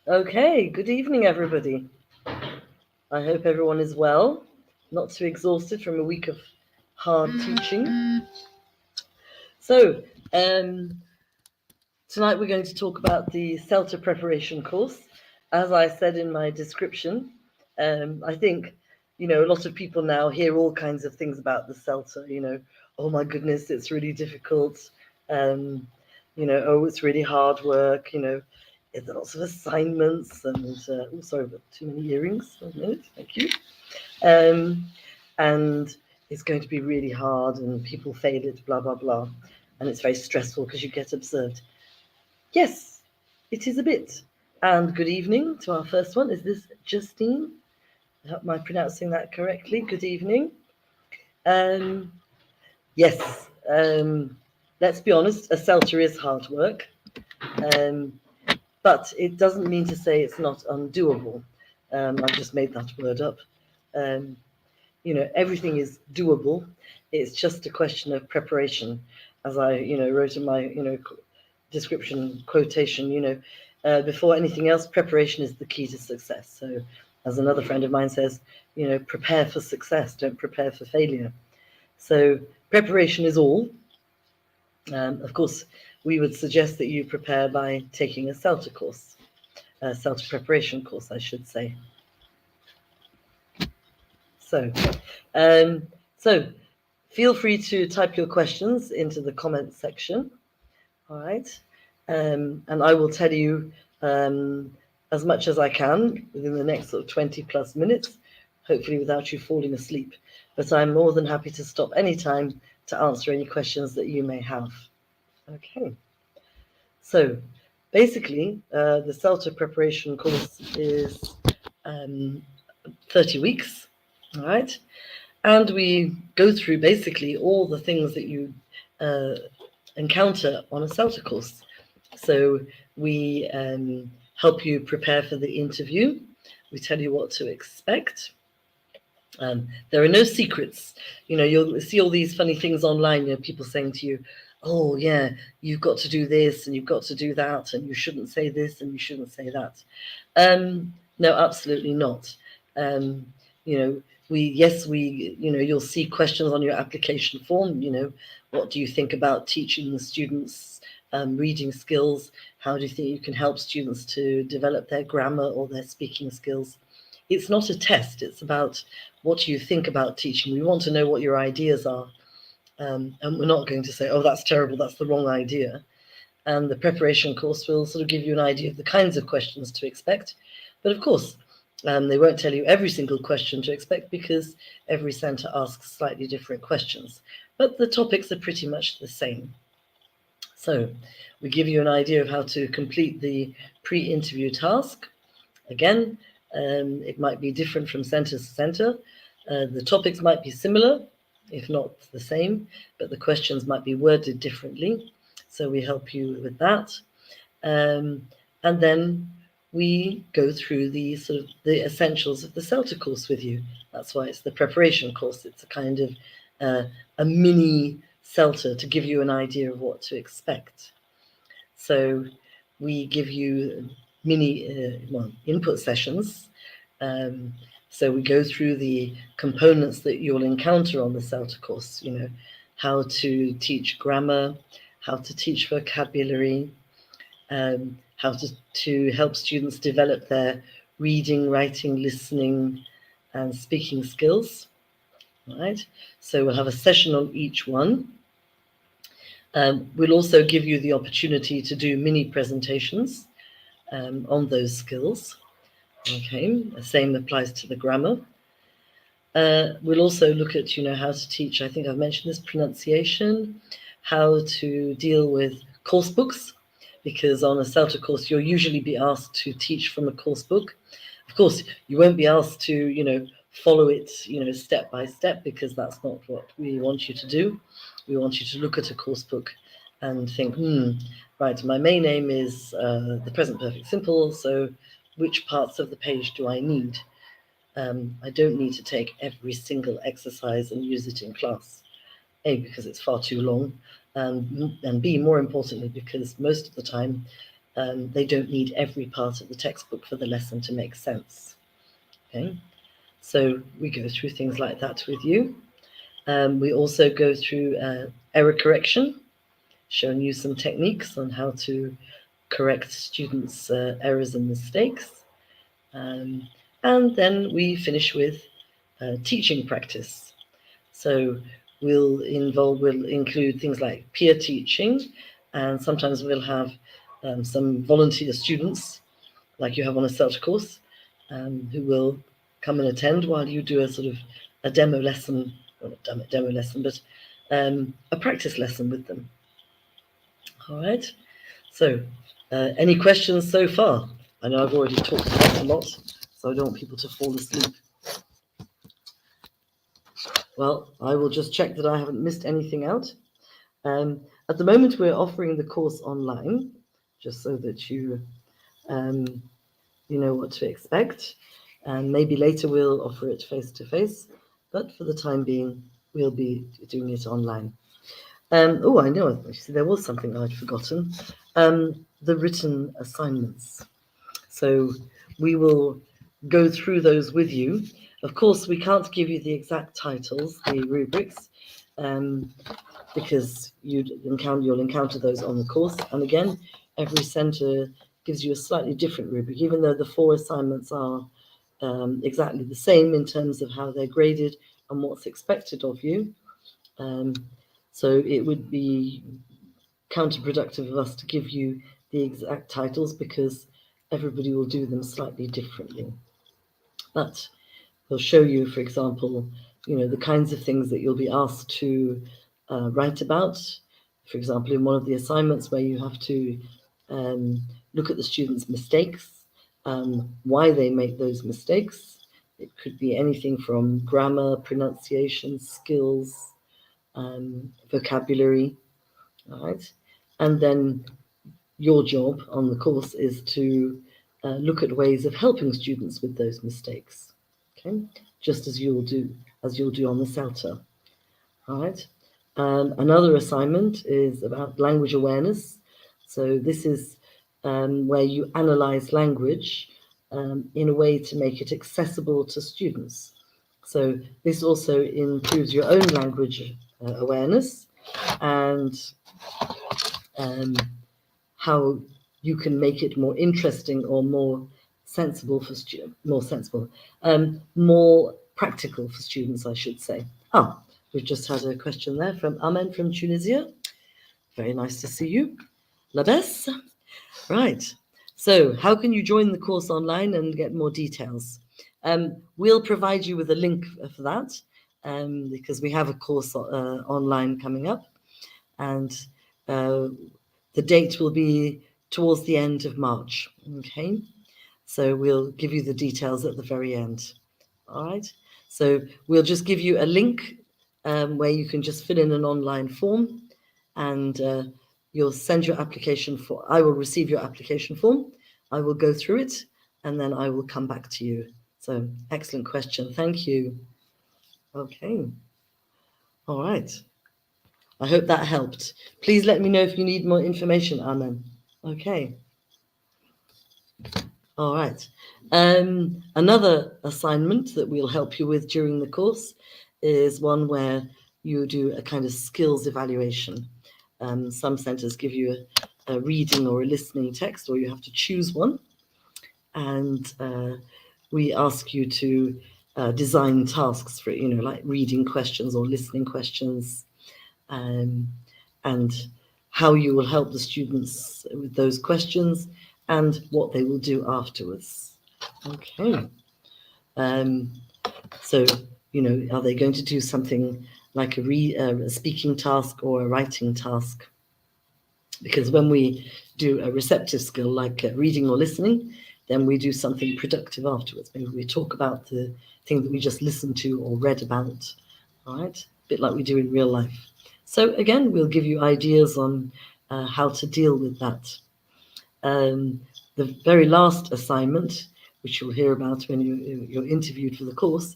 Okay, good evening, everybody. I hope everyone is well, not too exhausted from a week of hard teaching. So, tonight we're going to talk about the CELTA preparation course. As I said in my description, I think, a lot of people now hear all kinds of things about the CELTA, oh my goodness, it's really difficult, oh, it's really hard work, there's lots of assignments and, oh, sorry, I've got too many earrings, 1 minute, thank you. And it's going to be really hard and people fail it, blah, blah, blah. And it's very stressful because you get observed. Yes, it is a bit. And good evening to our first one. Is this Justine? Am I pronouncing that correctly? Good evening. Yes, let's be honest, a CELTA is hard work. But it doesn't mean to say it's not undoable. I've just made that word up. Everything is doable. It's just a question of preparation. As I, wrote in my, description quotation, before anything else, preparation is the key to success. So as another friend of mine says, prepare for success, don't prepare for failure. So preparation is all. Of course, we would suggest that you prepare by taking a CELTA course, a CELTA preparation course, I should say. So feel free to type your questions into the comments section. All right. And I will tell you as much as I can within the next sort of 20 plus minutes, hopefully without you falling asleep. But I'm more than happy to stop anytime to answer any questions that you may have. Okay. So basically, the CELTA preparation course is 30 weeks. All right. And we go through basically all the things that you encounter on a CELTA course. So we help you prepare for the interview. We tell you what to expect. There are no secrets. You'll see all these funny things online, people saying to you, oh, yeah, you've got to do this and you've got to do that and you shouldn't say this and you shouldn't say that. No, absolutely not. You'll see questions on your application form, what do you think about teaching the students reading skills? How do you think you can help students to develop their grammar or their speaking skills? It's not a test, it's about what you think about teaching. We want to know what your ideas are. And we're not going to say, oh, that's terrible, that's the wrong idea. And the preparation course will sort of give you an idea of the kinds of questions to expect. But of course, they won't tell you every single question to expect because every centre asks slightly different questions. But the topics are pretty much the same. So we give you an idea of how to complete the pre-interview task. Again, it might be different from centre to centre. The topics might be similar, if not the same, but the questions might be worded differently. So we help you with that. And then we go through the essentials of the CELTA course with you. That's why it's the preparation course. It's a kind of a mini CELTA to give you an idea of what to expect. So we give you mini input sessions. So we go through the components that you'll encounter on the CELTA course, how to teach grammar, how to teach vocabulary, how to help students develop their reading, writing, listening, and speaking skills. Right? So we'll have a session on each one. We'll also give you the opportunity to do mini presentations on those skills. Okay, the same applies to the grammar. We'll also look at, how to teach, I think I've mentioned this, pronunciation, how to deal with course books, because on a CELTA course, you'll usually be asked to teach from a course book. Of course, you won't be asked to, follow it, step by step, because that's not what we want you to do. We want you to look at a course book and think, right, my main aim is the present perfect simple, so which parts of the page do I need? I don't need to take every single exercise and use it in class. A, because it's far too long, and B, more importantly, because most of the time they don't need every part of the textbook for the lesson to make sense. Okay, so we go through things like that with you. We also go through error correction, showing you some techniques on how to correct students' errors and mistakes. And then we finish with teaching practice. So we'll include things like peer teaching, and sometimes we'll have some volunteer students, like you have on a CELTA course, who will come and attend while you do a sort of a demo lesson, well, not demo lesson, but a practice lesson with them. All right. So, any questions so far? I know I've already talked about a lot, so I don't want people to fall asleep. Well, I will just check that I haven't missed anything out. At the moment, we're offering the course online, just so that you know what to expect. And maybe later we'll offer it face-to-face, but for the time being, we'll be doing it online. Oh, I know, actually, there was something I'd forgotten. The written assignments. So we will go through those with you. Of course, we can't give you the exact titles, the rubrics, because you'll encounter those on the course. And again, every centre gives you a slightly different rubric, even though the 4 assignments are exactly the same in terms of how they're graded and what's expected of you. So it would be counterproductive of us to give you the exact titles because everybody will do them slightly differently. But we'll show you, for example, the kinds of things that you'll be asked to write about. For example, in one of the assignments where you have to look at the students' mistakes, why they make those mistakes. It could be anything from grammar, pronunciation, skills, vocabulary, all right? And then your job on the course is to look at ways of helping students with those mistakes, okay? Just as you'll do on the CELTA, all right? Another assignment is about language awareness. So this is where you analyze language in a way to make it accessible to students. So this also improves your own language awareness and how you can make it more interesting or more sensible for students, more practical for students, I should say. We've just had a question there from Amen from Tunisia. Very nice to see you. Labes. Right. So how can you join the course online and get more details? We'll provide you with a link for that because we have a course online coming up, and the date will be towards the end of March. Okay. So we'll give you the details at the very end. All right. So we'll just give you a link where you can just fill in an online form, and you'll send your application form. I will receive your application form. I will go through it, and then I will come back to you. So excellent question. Thank you. Okay. All right. I hope that helped. Please let me know if you need more information, Amen. Okay. All right. Another assignment that we'll help you with during the course is one where you do a kind of skills evaluation. Some centres give you a reading or a listening text, or you have to choose one. And we ask you to design tasks for, like reading questions or listening questions, and how you will help the students with those questions and what they will do afterwards. Okay. So, are they going to do something like a speaking task or a writing task? Because when we do a receptive skill like reading or listening, then we do something productive afterwards. Maybe we talk about the thing that we just listened to or read about, all right? A bit like we do in real life. So again, we'll give you ideas on how to deal with that. The very last assignment, which you'll hear about when you're interviewed for the course,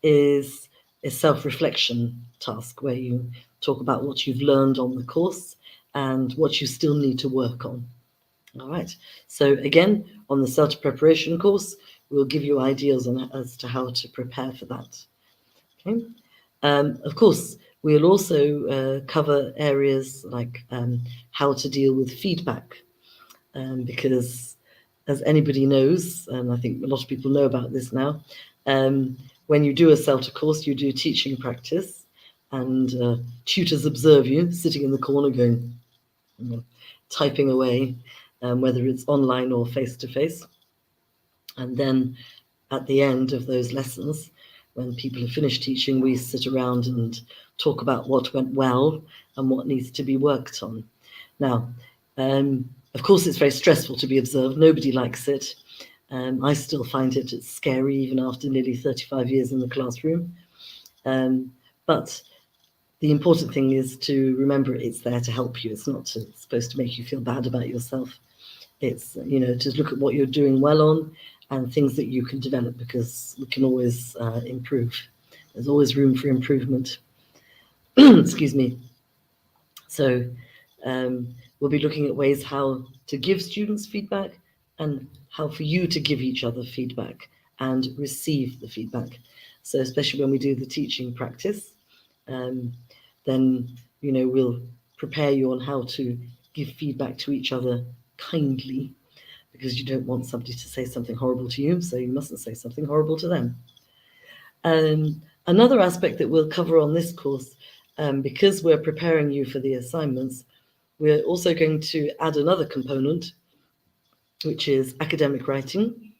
is a self-reflection task where you talk about what you've learned on the course and what you still need to work on. All right, so again, on the CELTA preparation course, we'll give you ideas as to how to prepare for that. Okay. Of course, we'll also cover areas like how to deal with feedback, because as anybody knows, and I think a lot of people know about this now, when you do a CELTA course, you do teaching practice, and tutors observe you sitting in the corner going, typing away, whether it's online or face-to-face. And then at the end of those lessons, when people have finished teaching, we sit around and talk about what went well and what needs to be worked on. Now, of course, it's very stressful to be observed. Nobody likes it. I still find it's scary, even after nearly 35 years in the classroom. But the important thing is to remember it's there to help you. It's not supposed to make you feel bad about yourself. It's, to look at what you're doing well on and things that you can develop, because we can always improve. There's always room for improvement. Excuse me. So we'll be looking at ways how to give students feedback and how for you to give each other feedback and receive the feedback. So especially when we do the teaching practice, then, we'll prepare you on how to give feedback to each other kindly, because you don't want somebody to say something horrible to you, so you mustn't say something horrible to them. Another aspect that we'll cover on this course, because we're preparing you for the assignments, we're also going to add another component, which is academic writing,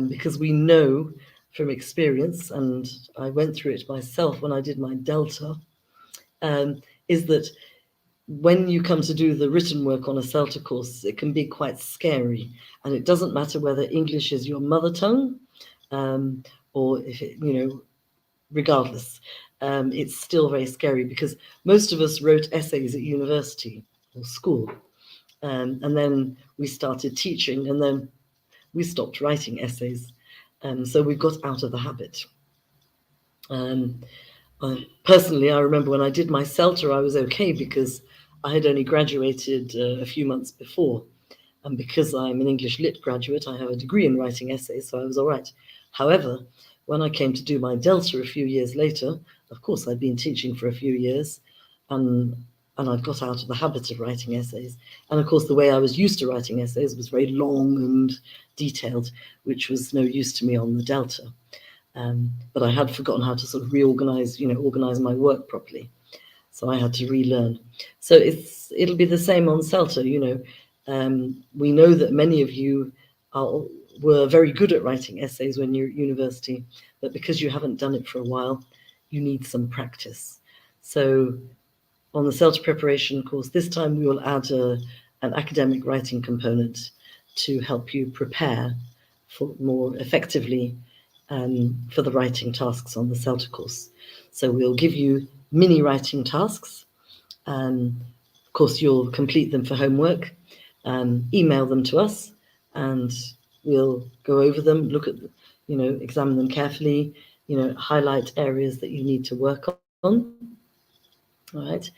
because we know from experience, and I went through it myself when I did my Delta, is that when you come to do the written work on a CELTA course, it can be quite scary. And it doesn't matter whether English is your mother tongue, or if it, regardless, it's still very scary, because most of us wrote essays at university or school. And then we started teaching, and then we stopped writing essays. So we got out of the habit. Personally, I remember when I did my CELTA, I was okay because I had only graduated a few months before. And because I'm an English Lit graduate, I have a degree in writing essays, so I was all right. However, when I came to do my Delta a few years later, of course, I'd been teaching for a few years, and I'd got out of the habit of writing essays. And of course, the way I was used to writing essays was very long and detailed, which was no use to me on the Delta. But I had forgotten how to sort of reorganize, organize my work properly. So I had to relearn. So it'll be the same on CELTA, we know that many of you were very good at writing essays when you're at university, but because you haven't done it for a while, you need some practice. So on the CELTA preparation course, this time we will add an academic writing component to help you prepare for more effectively for the writing tasks on the CELTA course. So we'll give you mini writing tasks. Of course, you'll complete them for homework, email them to us, and we'll go over them, look at, examine them carefully, highlight areas that you need to work on. All right.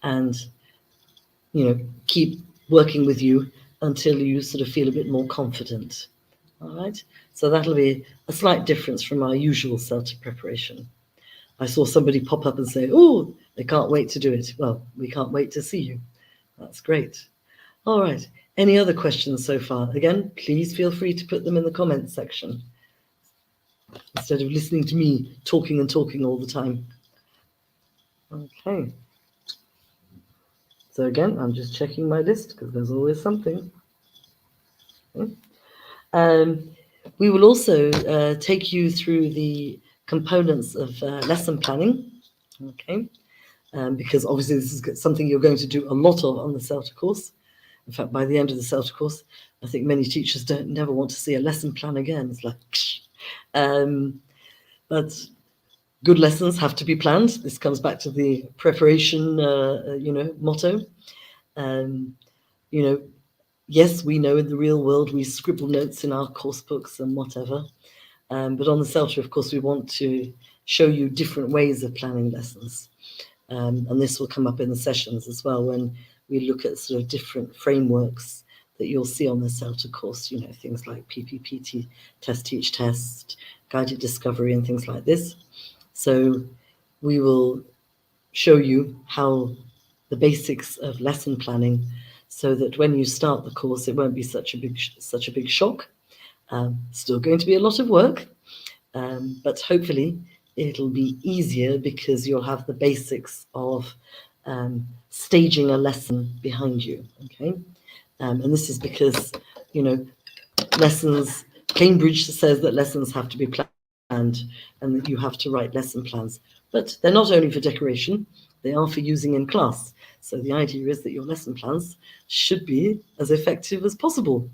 And, keep working with you until you sort of feel a bit more confident. All right. So that'll be a slight difference from our usual CELTA preparation. I saw somebody pop up and say, oh, they can't wait to do it. Well, we can't wait to see you. That's great. All right. Any other questions so far? Again, please feel free to put them in the comments section instead of listening to me talking and talking all the time. Okay. So again, I'm just checking my list because there's always something. Okay. We will also take you through the components of lesson planning, okay? Because obviously this is something you're going to do a lot of on the CELTA course. In fact, by the end of the CELTA course, I think many teachers never want to see a lesson plan again. It's like, but good lessons have to be planned. This comes back to the preparation, motto. Yes, we know in the real world we scribble notes in our course books and whatever. But on the CELTA, of course, we want to show you different ways of planning lessons. And this will come up in the sessions as well when we look at sort of different frameworks that you'll see on the CELTA course, you know, things like PPPT, test, teach, test, guided discovery and things like this. So we will show you how the basics of lesson planning, so that when you start the course, it won't be such a big shock. Still going to be a lot of work, but hopefully it'll be easier because you'll have the basics of staging a lesson behind you, okay? And this is because, you know, lessons, Cambridge says that lessons have to be planned and that you have to write lesson plans. But they're not only for decoration, they are for using in class. So the idea is that your lesson plans should be as effective as possible.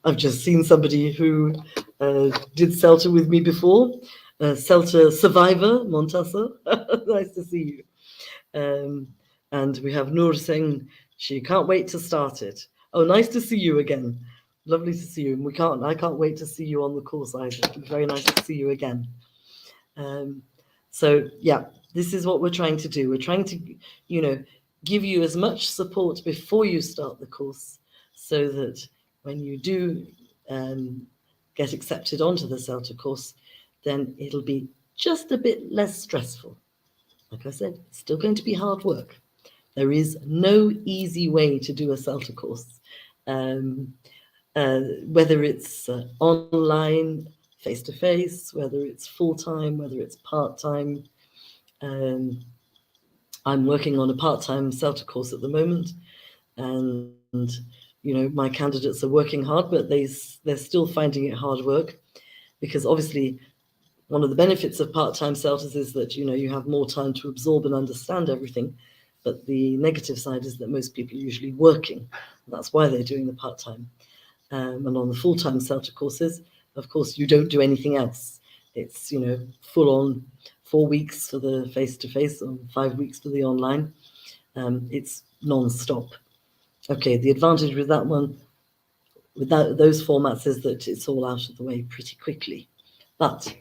I've just seen somebody who did CELTA with me before, CELTA survivor, Montasa. Nice to see you. And we have Noor saying she can't wait to start it. Oh, nice to see you again. Lovely to see you. And I can't wait to see you on the course either. Very nice to see you again. So yeah, this is what we're trying to do. We're trying to, you know, give you as much support before you start the course, so that when you do get accepted onto the CELTA course, then it'll be just a bit less stressful. Like I said, it's still going to be hard work. There is no easy way to do a CELTA course. Whether it's online, face-to-face, whether it's full-time, whether it's part-time. I'm working on a part-time CELTA course at the moment, and you know, my candidates are working hard, but they're still finding it hard work, because obviously one of the benefits of part-time CELTAs is that, you know, you have more time to absorb and understand everything. But the negative side is that most people are usually working. That's why they're doing the part-time. And on the full-time CELTA courses, of course, you don't do anything else. It's, you know, full on 4 weeks for the face-to-face or 5 weeks for the online. It's non-stop. Okay, the advantage with that one, with those formats, is that it's all out of the way pretty quickly. But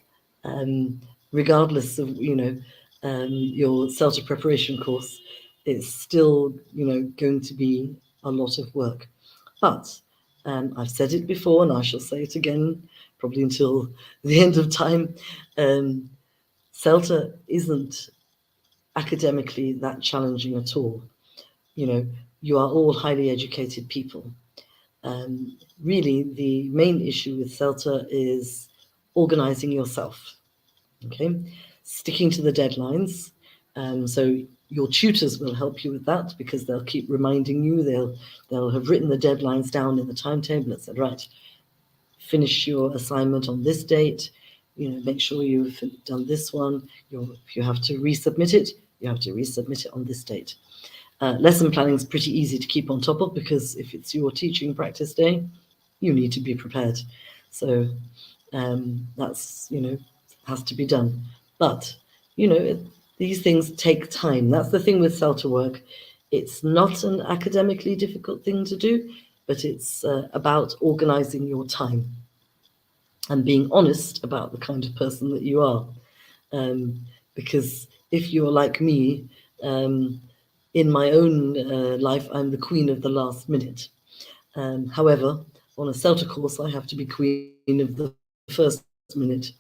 regardless of, you know, your CELTA preparation course, it's still, you know, going to be a lot of work. But I've said it before, and I shall say it again, probably until the end of time. CELTA isn't academically that challenging at all. You know, you are all highly educated people. Really, the main issue with CELTA is organizing yourself, okay? Sticking to the deadlines. So your tutors will help you with that, because they'll keep reminding you. They'll have written the deadlines down in the timetable and said, right, finish your assignment on this date, you know, make sure you've done this one. If you have to resubmit it, you have to resubmit it on this date. Lesson planning is pretty easy to keep on top of, because if it's your teaching practice day, you need to be prepared. So that's, you know, has to be done. But, you know, these things take time. That's the thing with CELTA work. It's not an academically difficult thing to do, but it's about organizing your time and being honest about the kind of person that you are. Because if you're like me, in my own life, I'm the queen of the last minute. However, on a CELTA course, I have to be queen of the first minute,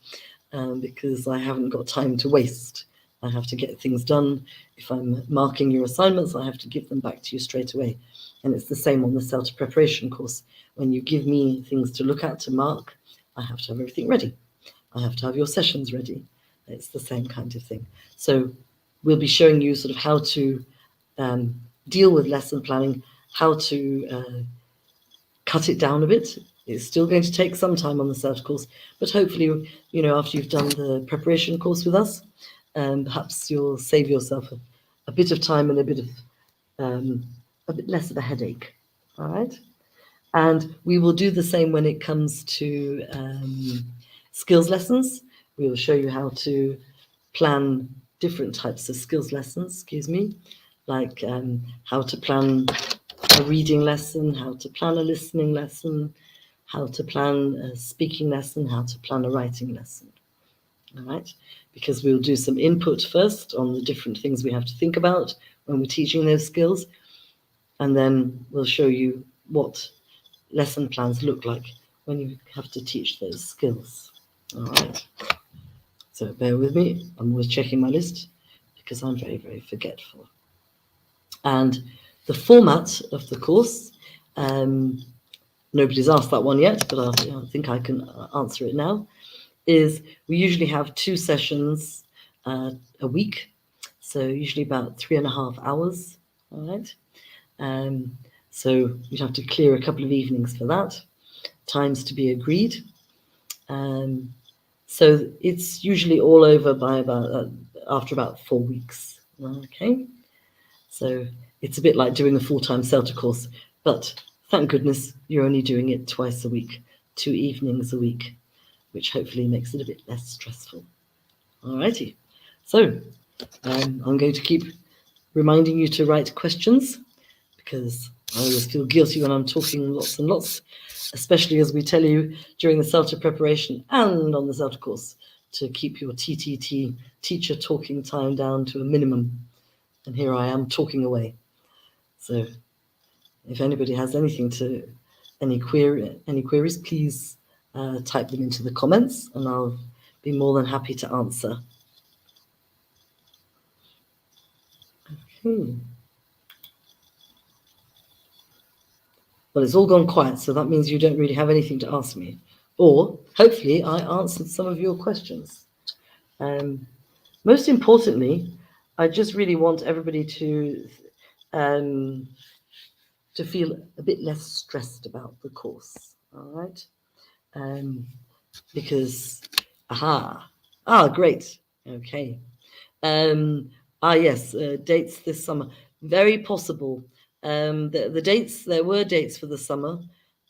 because I haven't got time to waste. I have to get things done. If I'm marking your assignments, I have to give them back to you straight away. And it's the same on the CELTA preparation course. When you give me things to look at, to mark, I have to have everything ready. I have to have your sessions ready. It's the same kind of thing. So we'll be showing you sort of how to deal with lesson planning, how to cut it down a bit. It's still going to take some time on the CELTA course, but hopefully, you know, after you've done the preparation course with us, perhaps you'll save yourself a bit of time and a bit less of a headache. All right. And we will do the same when it comes to skills lessons. We will show you how to plan different types of skills lessons, like how to plan a reading lesson, how to plan a listening lesson, how to plan a speaking lesson, how to plan a writing lesson. All right, because we'll do some input first on the different things we have to think about when we're teaching those skills, and then we'll show you what lesson plans look like when you have to teach those skills. All right. So bear with me. I'm always checking my list because I'm very, very forgetful. And the format of the course, nobody's asked that one yet, but I think I can answer it now, is we usually have 2 sessions a week, so usually about 3.5 hours, all right? So you'd have to clear a couple of evenings for that, times to be agreed. So it's usually all over by after about 4 weeks, okay? So it's a bit like doing a full-time CELTA course, but thank goodness you're only doing it twice a week, 2 evenings a week, which hopefully makes it a bit less stressful. All righty. So I'm going to keep reminding you to write questions, because I always feel guilty when I'm talking lots and lots, especially as we tell you during the CELTA preparation and on the CELTA course to keep your TTT, teacher talking time, down to a minimum. And here I am talking away. So if anybody has any queries, please type them into the comments and I'll be more than happy to answer. Okay. Well, it's all gone quiet, so that means you don't really have anything to ask me. Or hopefully I answered some of your questions. Most importantly, I just really want everybody to feel a bit less stressed about the course, all right? Because, great, okay. Yes, dates this summer, very possible. The dates, there were dates for the summer,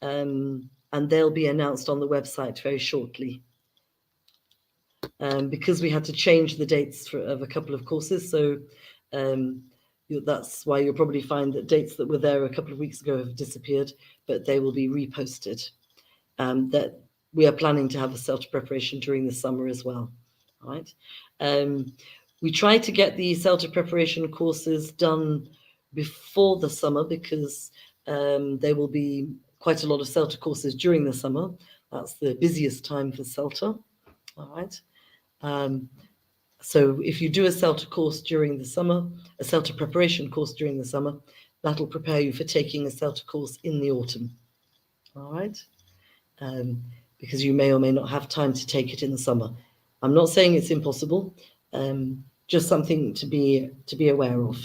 and they'll be announced on the website very shortly. Because we had to change the dates of a couple of courses, so that's why you'll probably find that dates that were there a couple of weeks ago have disappeared, but they will be reposted. That we are planning to have a CELTA preparation during the summer as well. All right. We try to get the CELTA preparation courses done before the summer because there will be quite a lot of CELTA courses during the summer. That's the busiest time for CELTA. All right. So if you do a CELTA course during the summer, a CELTA preparation course during the summer, that'll prepare you for taking a CELTA course in the autumn. All right. Because you may or may not have time to take it in the summer. I'm not saying it's impossible, just something to be aware of.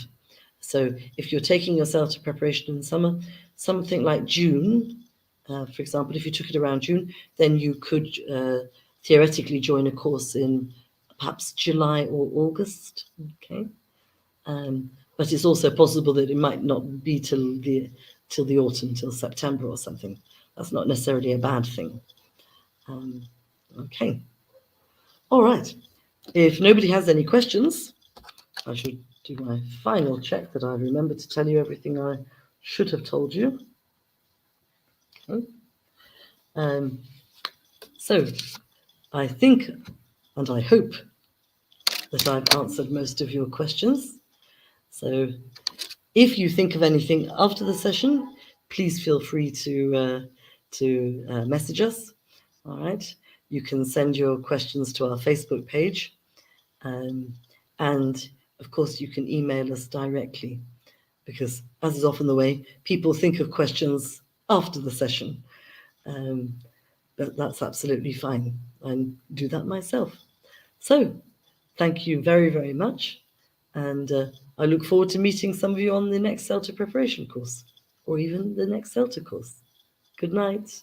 So if you're taking your CELTA preparation in the summer, something like June, for example, if you took it around June, then you could theoretically join a course in perhaps July or August, okay? But it's also possible that it might not be till the autumn, till September or something. That's not necessarily a bad thing. Okay. All right. If nobody has any questions, I should do my final check that I remember to tell you everything I should have told you. Okay. So I think and I hope that I've answered most of your questions. So if you think of anything after the session, please feel free to message us. All right. You can send your questions to our Facebook page. And of course, you can email us directly because, as is often the way, people think of questions after the session. But that's absolutely fine. I do that myself. So thank you very, very much. And I look forward to meeting some of you on the next CELTA preparation course or even the next CELTA course. Good night.